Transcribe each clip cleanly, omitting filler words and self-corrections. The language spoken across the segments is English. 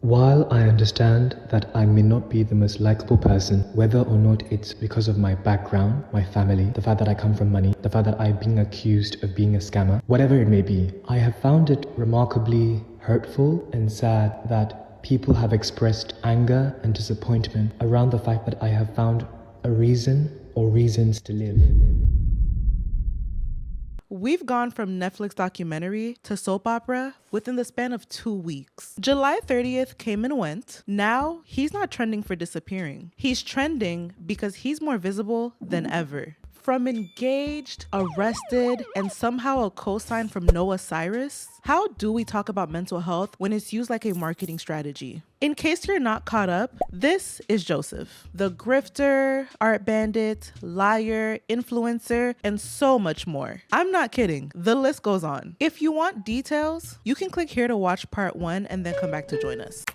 While I understand that I may not be the most likable person, whether or not it's because of my background, my family, the fact that I come from money, the fact that I'm being accused of being a scammer, whatever it may be, I have found it remarkably hurtful and sad that people have expressed anger and disappointment around the fact that I have found a reason or reasons to live. We've gone from Netflix documentary to soap opera within the span of 2 weeks. July 30th came and went. Now, he's not trending for disappearing. He's trending because he's more visible than ever. From engaged, arrested, and somehow a cosign from Noah Cyrus, how do we talk about mental health when it's used like a marketing strategy? In case you're not caught up, this is Joseph, the grifter, art bandit, liar, influencer, and so much more. I'm not kidding. The list goes on. If you want details, you can click here to watch part 1 and then come back to join us.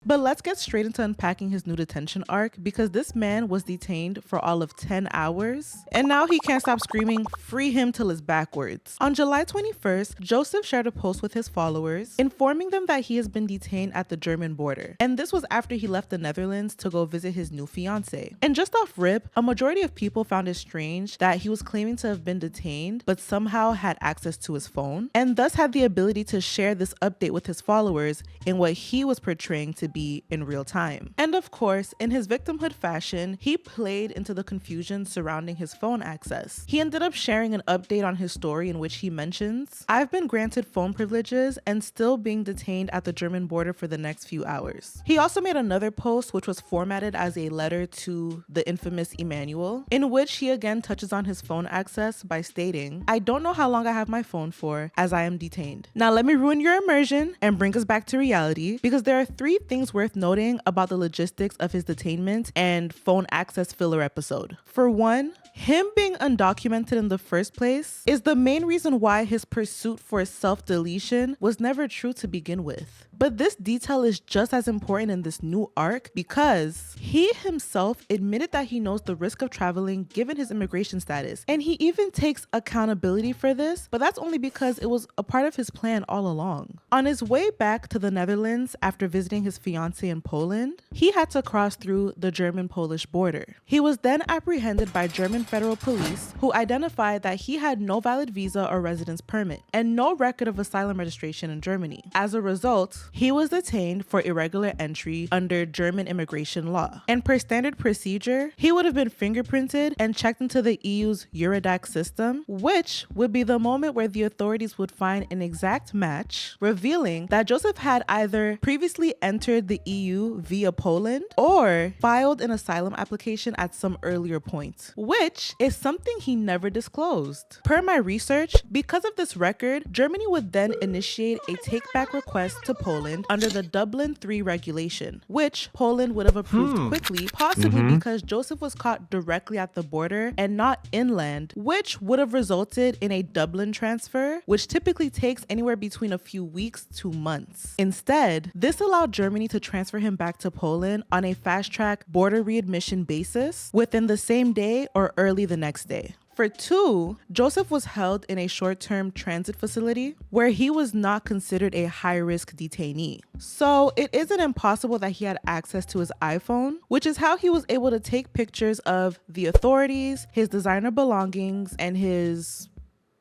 But let's get straight into unpacking his new detention arc, because this man was detained for all of 10 hours and now he can't stop screaming, "Free him till it's backwards." On July 21st, Joseph shared a post with his followers informing them that he has been detained at the German border. And this was after he left the Netherlands to go visit his new fiance. And just off rip, a majority of people found it strange that he was claiming to have been detained but somehow had access to his phone and thus had the ability to share this update with his followers in what he was portraying to be in real time. And of course, in his victimhood fashion, he played into the confusion surrounding his phone access. He ended up sharing an update on his story in which he mentions, "I've been granted phone privileges and still being detained at the German border for the next few hours." He also made another post which was formatted as a letter to the infamous Emmanuel, in which he again touches on his phone access by stating, "I don't know how long I have my phone for as I am detained." Now let me ruin your immersion and bring us back to reality, because there are 3 things worth noting about the logistics of his detainment and phone access filler episode. For one, him being undocumented in the first place is the main reason why his pursuit for self-deletion was never true to begin with. But this detail is just as important in this new arc because he himself admitted that he knows the risk of traveling given his immigration status. And he even takes accountability for this, but that's only because it was a part of his plan all along. On his way back to the Netherlands after visiting his fiancée in Poland, he had to cross through the German-Polish border. He was then apprehended by German federal police, who identified that he had no valid visa or residence permit and no record of asylum registration in Germany. As a result, he was detained for irregular entry under German immigration law. And per standard procedure, he would have been fingerprinted and checked into the EU's Eurodac system, which would be the moment where the authorities would find an exact match, revealing that Joseph had either previously entered the EU via Poland or filed an asylum application at some earlier point, which is something he never disclosed. Per my research, because of this record, Germany would then initiate a take-back request to Poland under the Dublin III regulation, which Poland would have approved quickly, possibly because Joseph was caught directly at the border and not inland, which would have resulted in a Dublin transfer, which typically takes anywhere between a few weeks to months. Instead, this allowed Germany to transfer him back to Poland on a fast-track border readmission basis within the same day or early the next day. For 2, Joseph was held in a short-term transit facility where he was not considered a high-risk detainee. So it isn't impossible that he had access to his iPhone, which is how he was able to take pictures of the authorities, his designer belongings, and his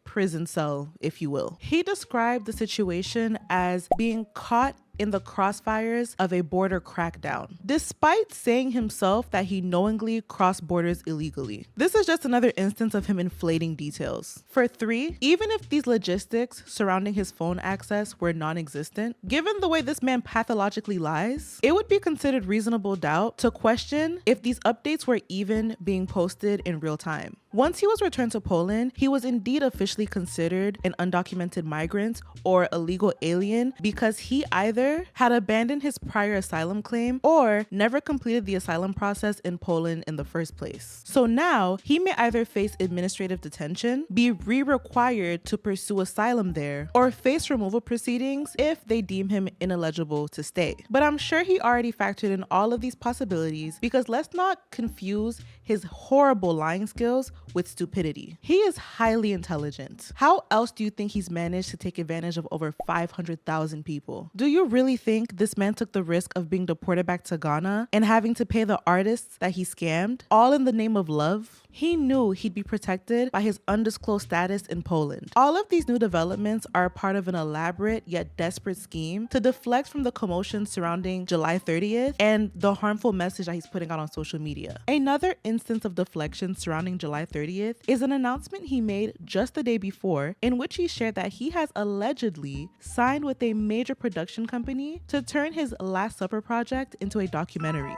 prison cell, if you will. He described the situation as being caught in the crossfires of a border crackdown, despite saying himself that he knowingly crossed borders illegally. This is just another instance of him inflating details. For 3, even if these logistics surrounding his phone access were non-existent, given the way this man pathologically lies, it would be considered reasonable doubt to question if these updates were even being posted in real time. Once he was returned to Poland, he was indeed officially considered an undocumented migrant or illegal alien because he either either had abandoned his prior asylum claim or never completed the asylum process in Poland in the first place. So now he may either face administrative detention, be re-required to pursue asylum there, or face removal proceedings if they deem him ineligible to stay. But I'm sure he already factored in all of these possibilities, because let's not confuse his horrible lying skills with stupidity. He is highly intelligent. How else do you think he's managed to take advantage of over 500,000 people? Do you really think this man took the risk of being deported back to Ghana and having to pay the artists that he scammed, all in the name of love? He knew he'd be protected by his undisclosed status in Poland. All of these new developments are part of an elaborate yet desperate scheme to deflect from the commotion surrounding July 30th and the harmful message that he's putting out on social media. Another instance of deflection surrounding July 30th is an announcement he made just the day before, in which he shared that he has allegedly signed with a major production company to turn his Last Supper project into a documentary.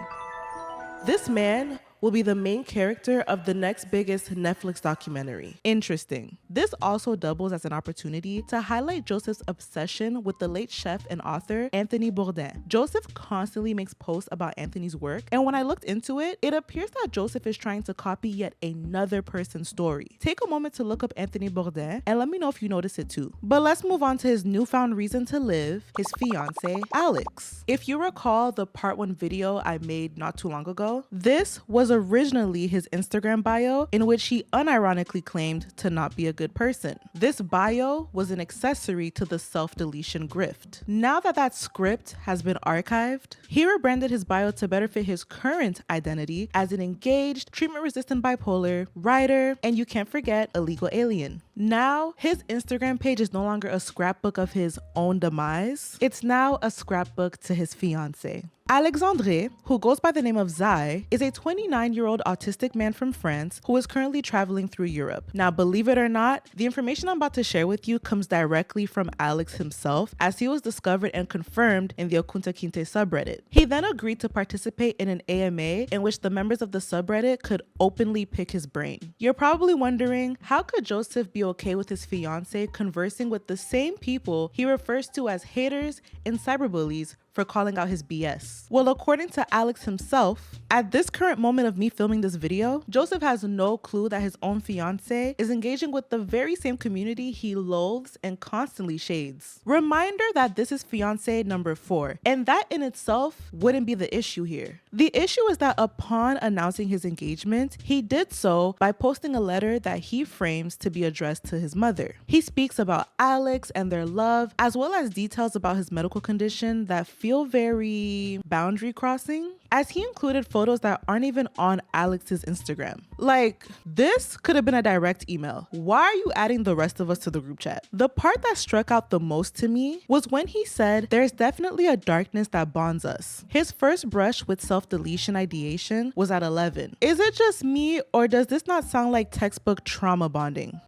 This man will be the main character of the next biggest Netflix documentary. Interesting. This also doubles as an opportunity to highlight Joseph's obsession with the late chef and author Anthony Bourdain. Joseph constantly makes posts about Anthony's work, and when I looked into it, it appears that Joseph is trying to copy yet another person's story. Take a moment to look up Anthony Bourdain and let me know if you notice it too. But let's move on to his newfound reason to live, his fiance, Alex. If you recall the part 1 video I made not too long ago, this was originally his Instagram bio, in which he unironically claimed to not be a good person. This bio was an accessory to the self-deletion grift. Now that that script has been archived, he rebranded his bio to better fit his current identity as an engaged, treatment-resistant bipolar, writer, and you can't forget, illegal alien. Now, his Instagram page is no longer a scrapbook of his own demise. It's now a scrapbook to his fiancée. Alexandre, who goes by the name of Zai, is a 29-year-old autistic man from France who is currently traveling through Europe. Now, believe it or not, the information I'm about to share with you comes directly from Alex himself, as he was discovered and confirmed in the Okuntakinte subreddit. He then agreed to participate in an AMA in which the members of the subreddit could openly pick his brain. You're probably wondering, how could Joseph be okay with his fiancée conversing with the same people he refers to as haters and cyberbullies for calling out his BS? Well, according to Alex himself, at this current moment of me filming this video, Joseph has no clue that his own fiancé is engaging with the very same community he loathes and constantly shades. Reminder that this is fiancé number 4, and that in itself wouldn't be the issue here. The issue is that upon announcing his engagement, he did so by posting a letter that he frames to be addressed to his mother. He speaks about Alex and their love, as well as details about his medical condition that feel very boundary crossing, as he included photos that aren't even on Alex's Instagram. Like, this could have been a direct email. Why are you adding the rest of us to the group chat? The part that struck out the most to me was when he said, "There's definitely a darkness that bonds us." His first brush with self-deletion ideation was at 11. Is it just me, or does this not sound like textbook trauma bonding?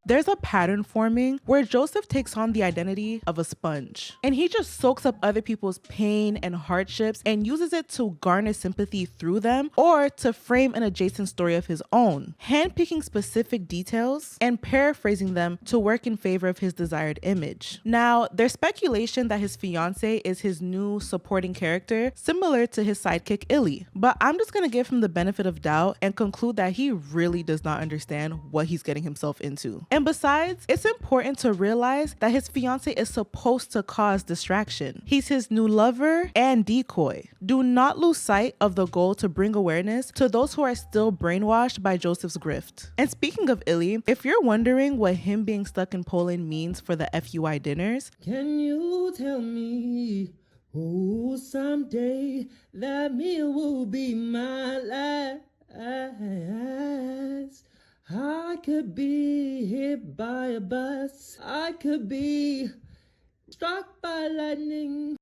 There's a pattern forming where Joseph takes on the identity of a sponge, and he just soaks up other people's pain and hardships and uses it to garner sympathy through them or to frame an adjacent story of his own, handpicking specific details and paraphrasing them to work in favor of his desired image. Now, there's speculation that his fiancée is his new supporting character, similar to his sidekick Illy, but I'm just gonna give him the benefit of doubt and conclude that he really does not understand what he's getting himself into. And besides, it's important to realize that his fiancée is supposed to cause distraction. He's his new lover and decoy. Do not lose sight of the goal to bring awareness to those who are still brainwashed by Joseph's grift. And speaking of Illy, if you're wondering what him being stuck in Poland means for the FUI dinners, can you tell me, oh, someday that meal will be my last? I could be hit by a bus. I could be struck by lightning.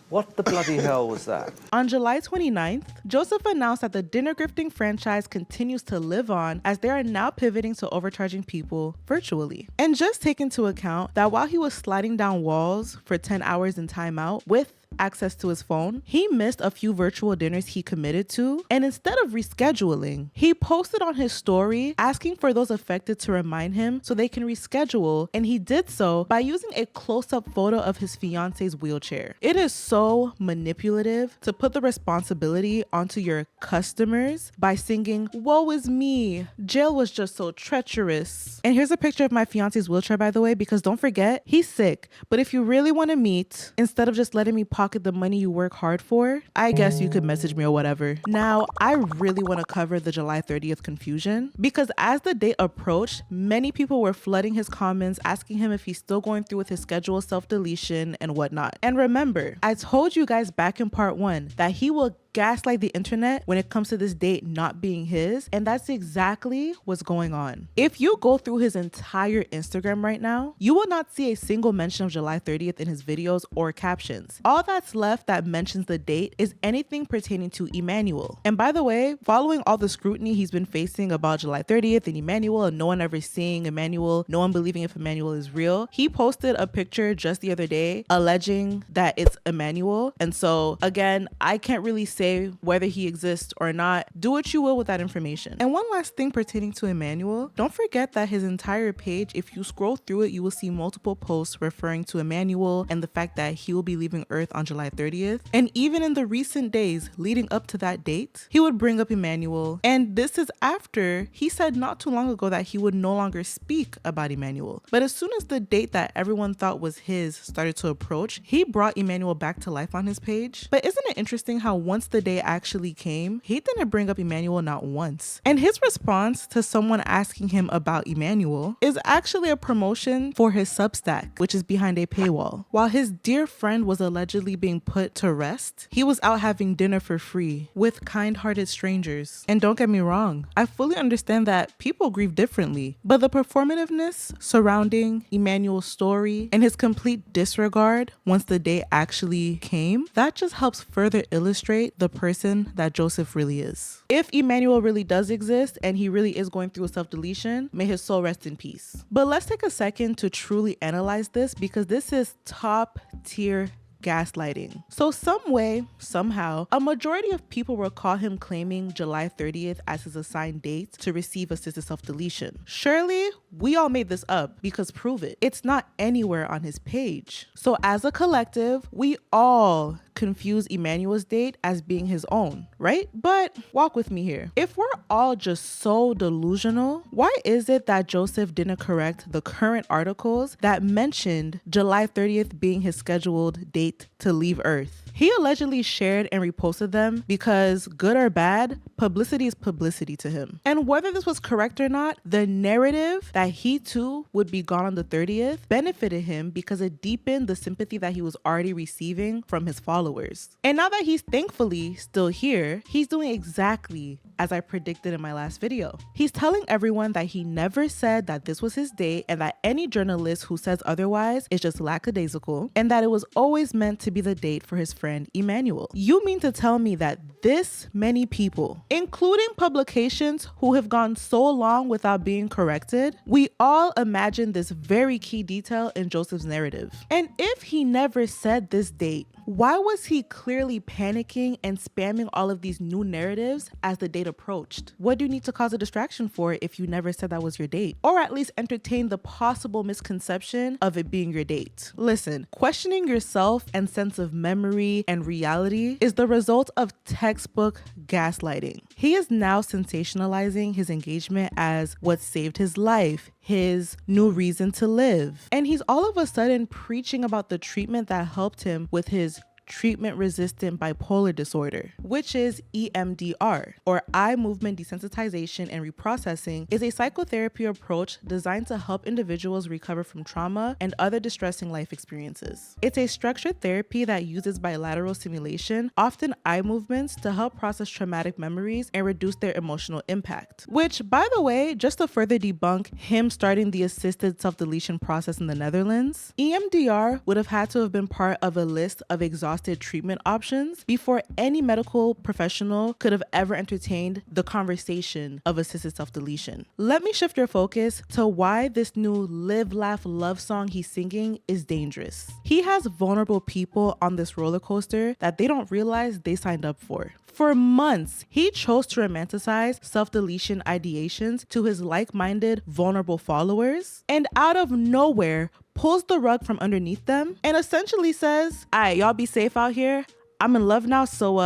What the bloody hell was that? On July 29th, Joseph announced that the dinner grifting franchise continues to live on as they are now pivoting to overcharging people virtually. And just take into account that while he was sliding down walls for 10 hours in timeout with access to his phone, he missed a few virtual dinners he committed to, and instead of rescheduling, he posted on his story asking for those affected to remind him so they can reschedule, and he did so by using a close-up photo of his fiance's wheelchair. It is so manipulative to put the responsibility onto your customers by singing, "Woe is me, jail was just so treacherous." And here's a picture of my fiance's wheelchair, by the way, because don't forget, he's sick. But if you really want to meet, instead of just letting me pocket the money you work hard for, I guess you could message me or whatever. Now, I really want to cover the July 30th confusion because as the date approached, many people were flooding his comments, asking him if he's still going through with his schedule self-deletion and whatnot. And remember, I told you guys back in part 1 that he will gaslight the internet when it comes to this date not being his, and that's exactly what's going on. If you go through his entire Instagram right now, you will not see a single mention of July 30th in his videos or captions. All that's left that mentions the date is anything pertaining to Emmanuel. And by the way, following all the scrutiny he's been facing about July 30th and Emmanuel, and no one ever seeing Emmanuel, no one believing if Emmanuel is real, he posted a picture just the other day alleging that it's Emmanuel. And so again, I can't really say whether he exists or not. Do what you will with that information. And one last thing pertaining to Emmanuel, don't forget that his entire page, if you scroll through it, you will see multiple posts referring to Emmanuel and the fact that he will be leaving Earth on July 30th. And even in the recent days leading up to that date, he would bring up Emmanuel. And this is after he said not too long ago that he would no longer speak about Emmanuel. But as soon as the date that everyone thought was his started to approach, he brought Emmanuel back to life on his page. But isn't it interesting how once the day actually came, he didn't bring up Emmanuel not once. And his response to someone asking him about Emmanuel is actually a promotion for his Substack, which is behind a paywall. While his dear friend was allegedly being put to rest, he was out having dinner for free with kind-hearted strangers. And don't get me wrong, I fully understand that people grieve differently, but the performativeness surrounding Emmanuel's story and his complete disregard once the day actually came, that just helps further illustrate the person that Joseph really is. If Emmanuel really does exist and he really is going through a self-deletion, may his soul rest in peace. But let's take a second to truly analyze this because this is top tier gaslighting. So some way, somehow, a majority of people recall him claiming July 30th as his assigned date to receive assisted self-deletion. Surely, we all made this up because prove it. It's not anywhere on his page. So as a collective, we all confuse Emmanuel's date as being his own, right? But walk with me here. If we're all just so delusional, why is it that Joseph didn't correct the current articles that mentioned July 30th being his scheduled date to leave Earth? He allegedly shared and reposted them because, good or bad, publicity is publicity to him. And whether this was correct or not, the narrative that he too would be gone on the 30th benefited him because it deepened the sympathy that he was already receiving from his followers. And now that he's thankfully still here, he's doing exactly as I predicted in my last video. He's telling everyone that he never said that this was his date and that any journalist who says otherwise is just lackadaisical and that it was always meant to be the date for his friend Emmanuel. You mean to tell me that this many people, including publications who have gone so long without being corrected, we all imagine this very key detail in Joseph's narrative? And if he never said this date, why was he clearly panicking and spamming all of these new narratives as the date approached? What do you need to cause a distraction for if you never said that was your date? Or at least entertain the possible misconception of it being your date? Listen, questioning yourself and sense of memory and reality is the result of textbook gaslighting. He is now sensationalizing his engagement as what saved his life, his new reason to live. And he's all of a sudden preaching about the treatment that helped him with his treatment-resistant bipolar disorder, which is EMDR, or eye movement desensitization and reprocessing, is a psychotherapy approach designed to help individuals recover from trauma and other distressing life experiences. It's a structured therapy that uses bilateral stimulation, often eye movements, to help process traumatic memories and reduce their emotional impact. Which, by the way, just to further debunk him starting the assisted self-deletion process in the Netherlands, EMDR would have had to have been part of a list of exhaustive exhausted treatment options before any medical professional could have ever entertained the conversation of assisted self-deletion. Let me shift your focus to why this new live, laugh, love song he's singing is dangerous. He has vulnerable people on this roller coaster that they don't realize they signed up for. For months, he chose to romanticize self-deletion ideations to his like-minded, vulnerable followers, and out of nowhere, pulls the rug from underneath them and essentially says, "Alright, y'all be safe out here. I'm in love now, so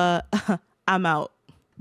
I'm out."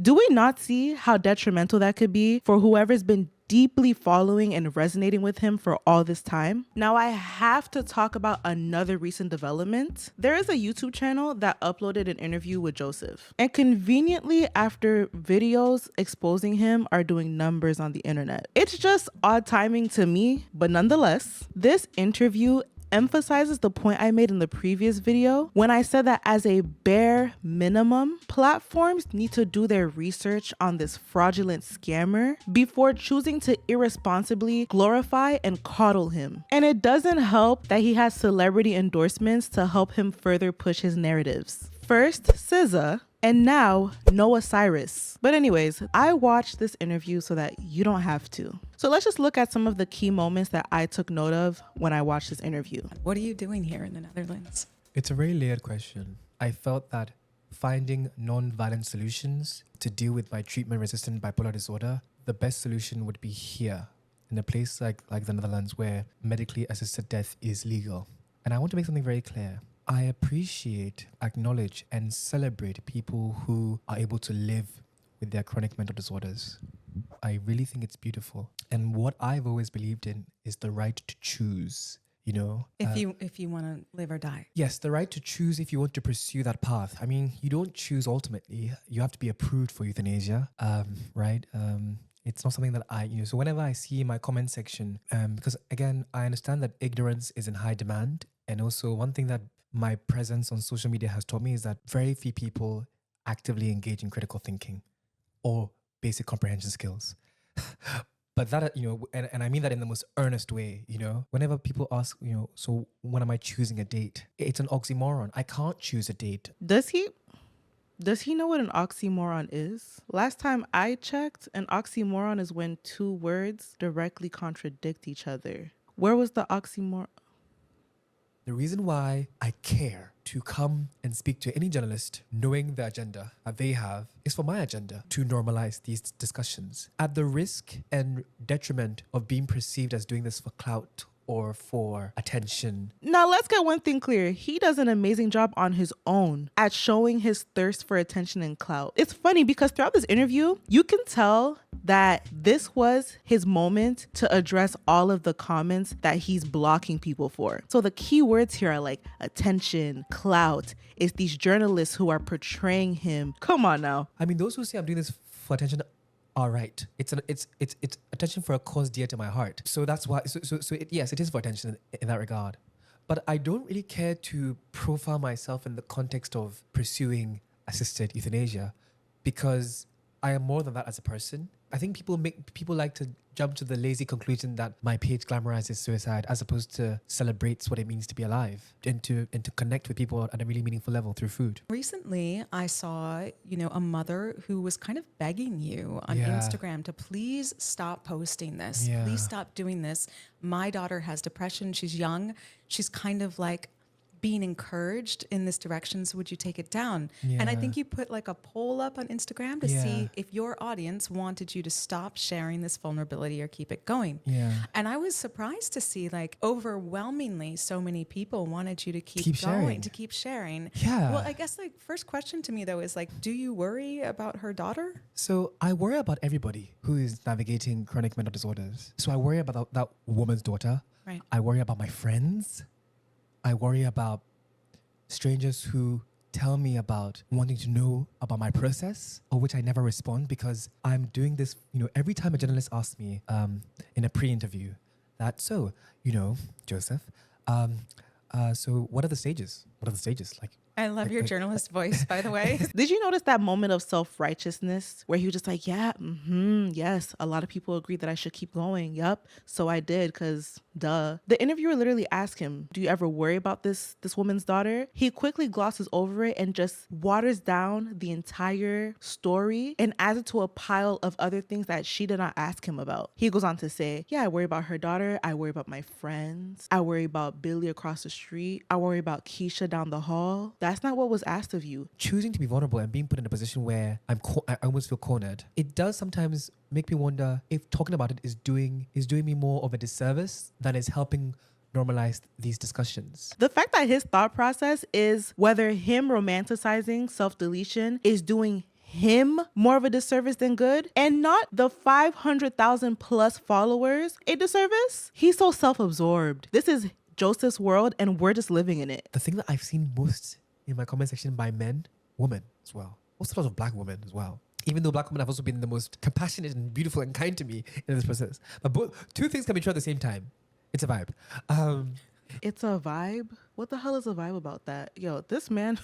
Do we not see how detrimental that could be for whoever's been deeply following and resonating with him for all this time? Now, I have to talk about another recent development. There is a YouTube channel that uploaded an interview with Joseph, and conveniently after videos exposing him are doing numbers on the internet. It's just odd timing to me, but nonetheless, this interview emphasizes the point I made in the previous video when I said that as a bare minimum, platforms need to do their research on this fraudulent scammer before choosing to irresponsibly glorify and coddle him. And it doesn't help that he has celebrity endorsements to help him further push his narratives. First, SZA, and now Noah Cyrus. But anyways, I watched this interview so that you don't have to. So let's just look at some of the key moments that I took note of when I watched this interview. What are you doing here in the Netherlands? It's a very layered question. I felt that finding non-violent solutions to deal with my treatment-resistant bipolar disorder, the best solution would be here, in a place like the Netherlands where medically assisted death is legal. And I want to make something very clear. I appreciate, acknowledge, and celebrate people who are able to live with their chronic mental disorders. I really think it's beautiful. And what I've always believed in is the right to choose, you know? If you want to live or die. Yes, the right to choose if you want to pursue that path. I mean, you don't choose ultimately. You have to be approved for euthanasia, right? It's not something that so whenever I see in my comment section, because again, I understand that ignorance is in high demand. And also one thing that my presence on social media has taught me is that very few people actively engage in critical thinking or basic comprehension skills. But that, and I mean that in the most earnest way, whenever people ask, so when am I choosing a date? It's an oxymoron. I can't choose a date. Does he know what an oxymoron is? Last time I checked, an oxymoron is when two words directly contradict each other. Where was the oxymoron? The reason why I care to come and speak to any journalist knowing the agenda that they have is for my agenda to normalize these discussions at the risk and detriment of being perceived as doing this for clout or for attention. Now let's get one thing clear. He does an amazing job on his own at showing his thirst for attention and clout. It's funny because throughout this interview, you can tell that this was his moment to address all of the comments that he's blocking people for. So the key words here are like attention, clout. It's these journalists who are portraying him. Come on now. I mean, those who say I'm doing this for attention are right. It's attention for a cause dear to my heart. So that's why. Yes, it is for attention in that regard. But I don't really care to profile myself in the context of pursuing assisted euthanasia because I am more than that as a person. I think people like to jump to the lazy conclusion that my page glamorizes suicide as opposed to celebrates what it means to be alive and to connect with people at a really meaningful level through food. Recently, I saw, a mother who was kind of begging you on Instagram to please stop posting this. Yeah. Please stop doing this. My daughter has depression. She's young. She's kind of like being encouraged in this direction, so would you take it down? Yeah. And I think you put like a poll up on Instagram to see if your audience wanted you to stop sharing this vulnerability or keep it going. Yeah. And I was surprised to see like overwhelmingly so many people wanted you to keep going, sharing. to keep sharing. Yeah. Well, I guess like first question to me though is like, do you worry about her daughter? So I worry about everybody who is navigating chronic mental disorders. So I worry about that woman's daughter. Right. I worry about my friends. I worry about strangers who tell me about wanting to know about my process, or which I never respond because I'm doing this, every time a journalist asks me in a pre-interview that, so, Joseph, so what are the stages? What are the stages? Like, I love your journalist voice, by the way. Did you notice that moment of self-righteousness where he was just like, yeah, yes, a lot of people agree that I should keep going. Yep. So I did, because duh. The interviewer literally asked him, do you ever worry about this woman's daughter? He quickly glosses over it and just waters down the entire story and adds it to a pile of other things that she did not ask him about. He goes on to say, yeah, I worry about her daughter. I worry about my friends. I worry about Billy across the street. I worry about Keisha down the hall. That's not what was asked of you. Choosing to be vulnerable and being put in a position where I almost feel cornered, it does sometimes make me wonder if talking about it is doing me more of a disservice than is helping normalize these discussions. The fact that his thought process is whether him romanticizing self-deletion is doing him more of a disservice than good, and not the 500,000 plus followers a disservice. He's so self-absorbed. This is Joseph's world and we're just living in it. The thing that I've seen most in my comment section by men, women as well, also lots of black women as well. Even though black women have also been the most compassionate and beautiful and kind to me in this process. But two things can be true at the same time. It's a vibe. It's a vibe? What the hell is a vibe about that? Yo, this man...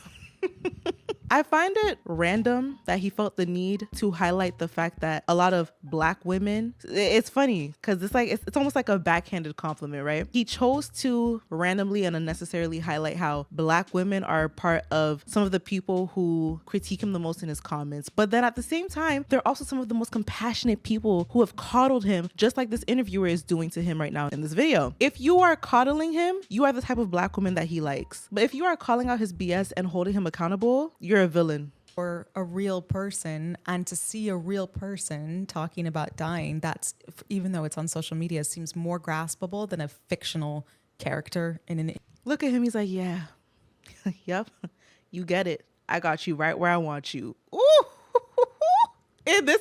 I find it random that he felt the need to highlight the fact that a lot of black women, it's funny because it's almost like a backhanded compliment, right? He chose to randomly and unnecessarily highlight how black women are part of some of the people who critique him the most in his comments. But then at the same time, they're also some of the most compassionate people who have coddled him, just like this interviewer is doing to him right now in this video. If you are coddling him, you are the type of black woman that he likes. But if you are calling out his BS and holding him accountable, you're a villain. Or a real person, and to see a real person talking about dying, that's, even though it's on social media, seems more graspable than a fictional character in an... Look at him, he's like, yeah, yep, you get it. I got you right where I want you. Ooh.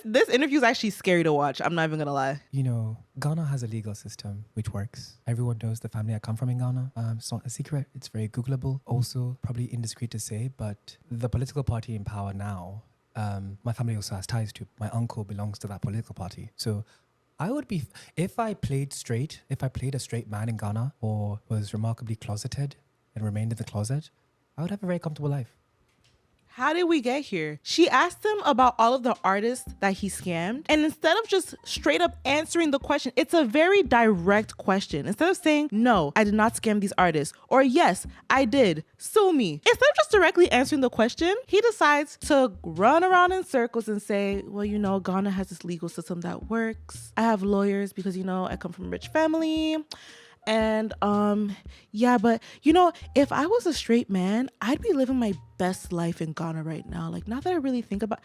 This interview is actually scary to watch. I'm not even gonna lie. You know, Ghana has a legal system which works. Everyone knows the family I come from in Ghana. It's not a secret. It's very Googleable. Also, probably indiscreet to say, but the political party in power now, my family also has ties to. My uncle belongs to that political party. So I would be, if I played a straight man in Ghana or was remarkably closeted and remained in the closet, I would have a very comfortable life. How did we get here? She asked him about all of the artists that he scammed. And instead of just straight up answering the question, it's a very direct question. Instead of saying, no, I did not scam these artists, or yes, I did, sue me. Instead of just directly answering the question, he decides to run around in circles and say, well, you know, Ghana has this legal system that works. I have lawyers because, you know, I come from a rich family. And yeah, but you know, if I was a straight man, I'd be living my best life in Ghana right now. Like, now that I really think about,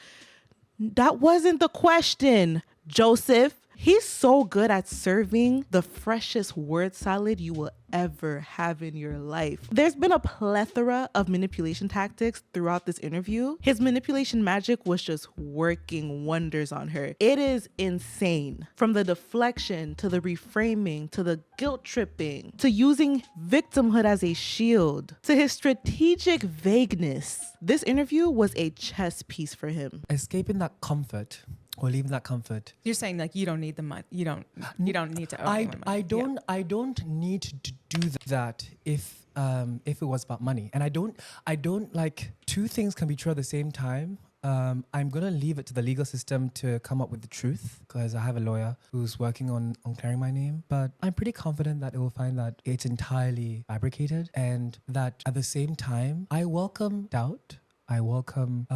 that wasn't the question, Joseph. He's so good at serving the freshest word salad you will ever have in your life. There's been a plethora of manipulation tactics throughout this interview. His manipulation magic was just working wonders on her. It is insane. From the deflection to the reframing to the guilt tripping to using victimhood as a shield to his strategic vagueness. This interview was a chess piece for him. Escaping that comfort or leaving that comfort. You're saying like you don't need the money. You don't need to owe anyone money. I don't need to do that if it was about money. And I don't like, two things can be true at the same time. I'm gonna leave it to the legal system to come up with the truth because I have a lawyer who's working on clearing my name. But I'm pretty confident that it will find that it's entirely fabricated and that at the same time, I welcome doubt. I welcome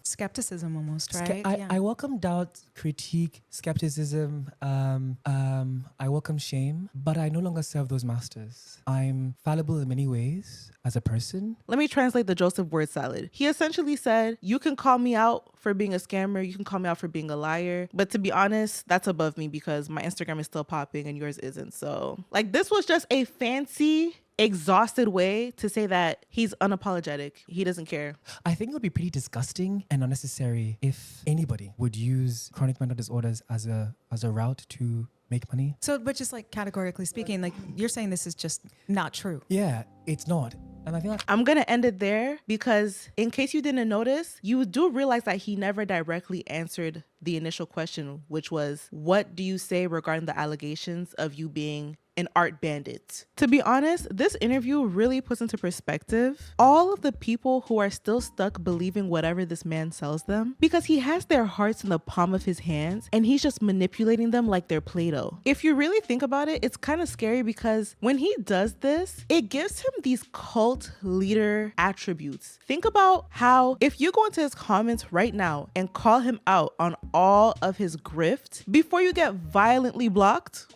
skepticism almost, right? I welcome doubt, critique, skepticism. I welcome shame, but I no longer serve those masters. I'm fallible in many ways as a person. Let me translate the Joseph word salad. He essentially said, you can call me out for being a scammer. You can call me out for being a liar. But to be honest, that's above me because my Instagram is still popping and yours isn't. So like, this was just a fancy, exhausted way to say that he's unapologetic. He doesn't care. I think it would be pretty disgusting and unnecessary if anybody would use chronic mental disorders as a route to make money. So, but just like categorically speaking, like you're saying this is just not true. Yeah, it's not. And I think I'm going to end it there because in case you didn't notice, you do realize that he never directly answered the initial question, which was, what do you say regarding the allegations of you being an art bandit. To be honest, this interview really puts into perspective all of the people who are still stuck believing whatever this man sells them, because he has their hearts in the palm of his hands and he's just manipulating them like they're Play-Doh. If you really think about it, it's kind of scary because when he does this, it gives him these cult leader attributes. Think about how if you go into his comments right now and call him out on all of his grift before you get violently blocked,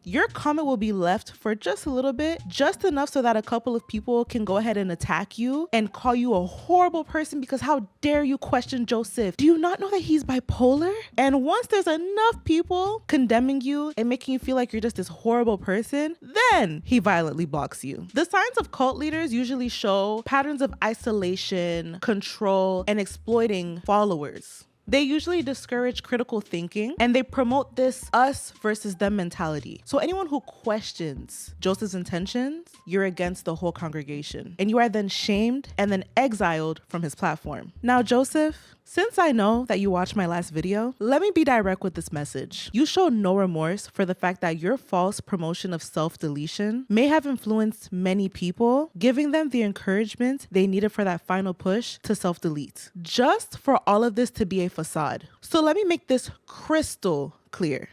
your comment will be left for just a little bit, just enough so that a couple of people can go ahead and attack you and call you a horrible person because how dare you question Joseph? Do you not know that he's bipolar? And once there's enough people condemning you and making you feel like you're just this horrible person, then he violently blocks you. The signs of cult leaders usually show patterns of isolation, control, and exploiting followers. They usually discourage critical thinking and they promote this us versus them mentality. So anyone who questions Joseph's intentions, you're against the whole congregation and you are then shamed and then exiled from his platform. Now, Joseph, since I know that you watched my last video, let me be direct with this message. You show no remorse for the fact that your false promotion of self-deletion may have influenced many people, giving them the encouragement they needed for that final push to self-delete, just for all of this to be a facade. So let me make this crystal clear.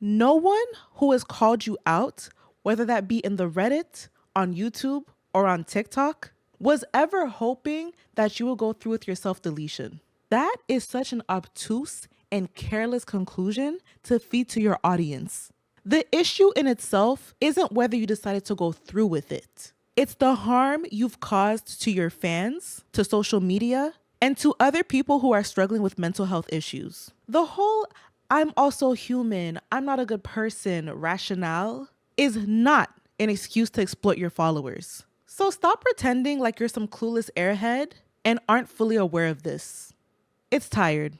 No one who has called you out, whether that be in the Reddit, on YouTube, or on TikTok, was ever hoping that you will go through with your self-deletion. That is such an obtuse and careless conclusion to feed to your audience. The issue in itself isn't whether you decided to go through with it. It's the harm you've caused to your fans, to social media, and to other people who are struggling with mental health issues. The whole "I'm also human, I'm not a good person" rationale is not an excuse to exploit your followers. So stop pretending like you're some clueless airhead and aren't fully aware of this. It's tired.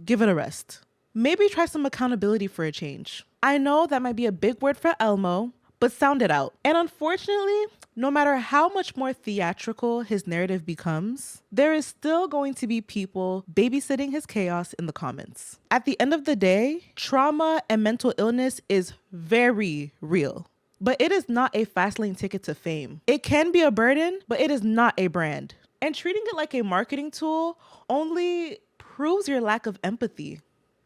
Give it a rest. Maybe try some accountability for a change. I know that might be a big word for Elmo, but sound it out. And unfortunately, no matter how much more theatrical his narrative becomes, there is still going to be people babysitting his chaos in the comments. At the end of the day, trauma and mental illness is very real. But it is not a fast lane ticket to fame. It can be a burden, but it is not a brand. And treating it like a marketing tool only proves your lack of empathy.